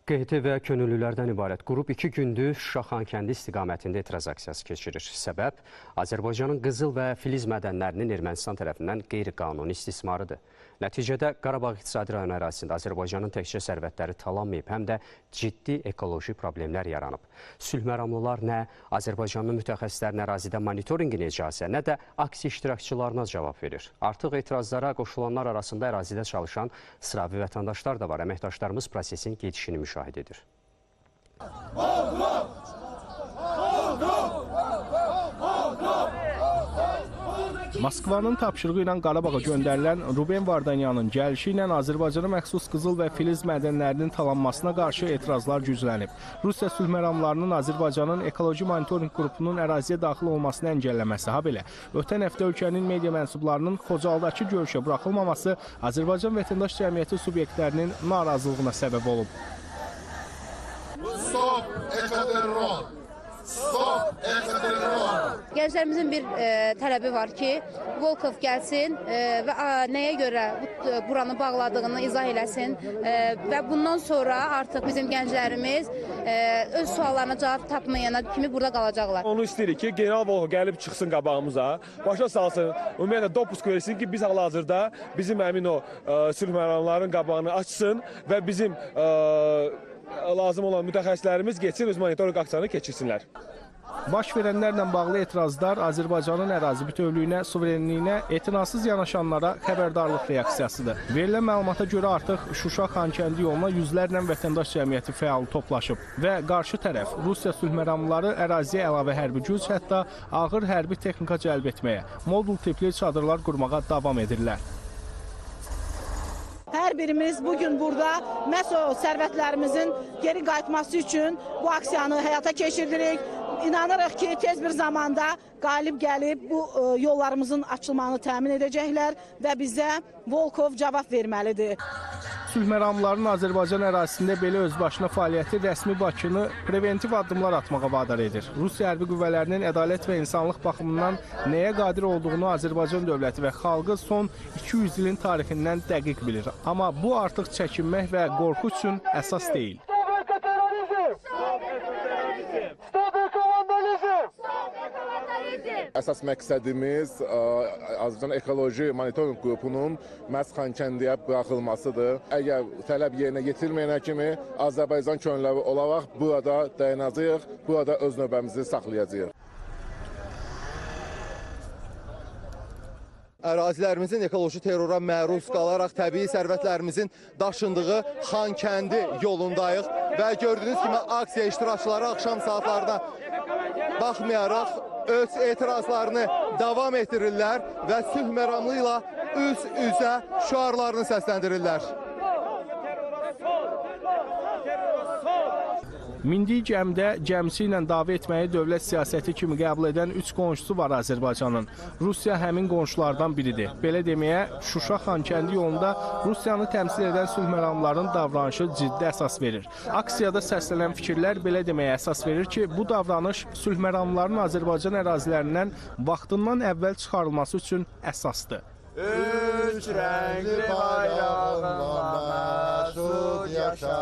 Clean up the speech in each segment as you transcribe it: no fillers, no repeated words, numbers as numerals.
QHT və könüllülərdən ibarət qrup 2 gündür Şuşa-Xankəndi istiqamətində etiraz aksiyası keçirir. Səbəb Azərbaycanın qızıl və filiz mədənlərinin Ermənistan tərəfindən qeyri-qanuni istismarıdır. Nəticədə Qarabağ İqtisadi Rayon ərazisində Azərbaycanın təkcə sərvətləri talanmayıb, həm də ciddi ekoloji problemlər yaranıb. Sülhməramlılar nə Azərbaycanın mütəxəssislərin ərazidə monitorinqin icazə, nə də aksiya iştirakçılarına cavab verir. Artıq etirazlara qoşulanlar arasında ərazidə çalışan sıravi vətəndaşlar da var. Əməkdaşlarımız prosesin gedişini müşahidə edir. Moskvanın tapşırığı ilə Qarabağa göndərilən Ruben Vardanyanın gəlişi ilə Azərbaycana məxsus qızıl və filiz mədənlərinin talanmasına qarşı etirazlar güclənib. Rusiya sülhməramlarının Azərbaycanın ekoloji monitorinq qrupunun əraziyə daxil olmasını əngəlləməsi, habelə ötən həftə ölkənin media mənsublarının Xocaldakı görüşə buraxılmaması Azərbaycan vətəndaş cəmiyyəti subyektlərinin narazılığına səbəb olub. Stop ekoterror! Stop ekoterror! Gənclərimizin bir tələbi var ki, Volkov gəlsin və nəyə görə buranı bağladığını izah eləsin və bundan sonra artıq bizim gənclərimiz öz suallarına cavab tapmayana kimi burada qalacaqlar. Onu istəyirik ki, General Volkov gəlib çıxsın qabağımıza, başa salsın, ümumiyyətlə dopus versin ki, biz hal-hazırda bizim həmin o sülhməramların qabağını açsın və bizim lazım olan mütəxəssislərimiz geçsin, öz monitorinq aksiyanı keçirsinlər. Baş verənlərlə bağlı etirazlar Azərbaycanın ərazi bütövlüyünə, suverenliyinə etinasız yanaşanlara xəbərdarlıq reaksiyasıdır. Verilən məlumata görə artıq Şuşa-Xankəndi yoluna yüzlərlə vətəndaş cəmiyyəti fəal toplaşıb və qarşı tərəf Rusiya sülhməramlıları əraziyə əlavə hərbi güc, hətta ağır hərbi texnika cəlb etməyə, modul tipli çadırlar qurmağa davam edirlər. Hər birimiz bugün burada məhz o sərvətlərimizin geri qayıtması üçün bu aksiyanı həyata keçiririk. İnanırıq ki, tez bir zamanda qalib gəlib bu yollarımızın açılmasını təmin edəcəklər və bizə Volkov cavab verməlidir. Sülhməramlıların Azərbaycan ərazisində belə özbaşına fəaliyyəti rəsmi Bakını preventiv addımlar atmağa vadar edir. Rusiya hərbi qüvvələrinin ədalət və insanlıq baxımından nəyə qadir olduğunu Azərbaycan dövləti və xalqı son 200 ilin tarixindən dəqiq bilir. Amma bu artıq çəkinmək və qorxu üçün əsas deyil. Əsas məqsədimiz Azərbaycan Ekoloji Monitorinq Qrupunun məhz Xankəndiyə buraxılmasıdır. Əgər tələb yerinə yetirilməyənə kimi Azərbaycan könülləri olaraq burada dayanacağıq, burada öz növbəmizi saxlayacağıq. Ərazilərimizin ekoloji terrora məruz qalaraq təbii sərvətlərimizin daşındığı Xankəndi yolundayıq və gördüyünüz kimi aksiya iştirakçıları axşam saatlarına baxmayaraq öz etirazlarını davam etdirirlər və sülhməramlı ilə üz-üzə şüarlarını səsləndirirlər. Mindiyi gəmdə gəmisi ilə dava etməyi dövlət siyasəti kimi qəbul edən 3 qonşusu var Azərbaycanın. Rusiya həmin qonşulardan biridir. Belə deməyə, Şuşa-Xankəndi yolunda Rusiyanı təmsil edən sülhməramların davranışı ciddi əsas verir. Aksiyada səslənən fikirlər belə deməyə əsas verir ki, bu davranış sülhməramların Azərbaycan ərazilərindən vaxtından əvvəl çıxarılması üçün əsasdır. Üç rəngli bayrağına məsud yaşa.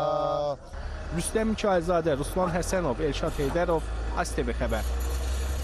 Rüstəm Mikailzadə, Ruslan Həsənov, Elşad Heydərov, ASTV xəbər.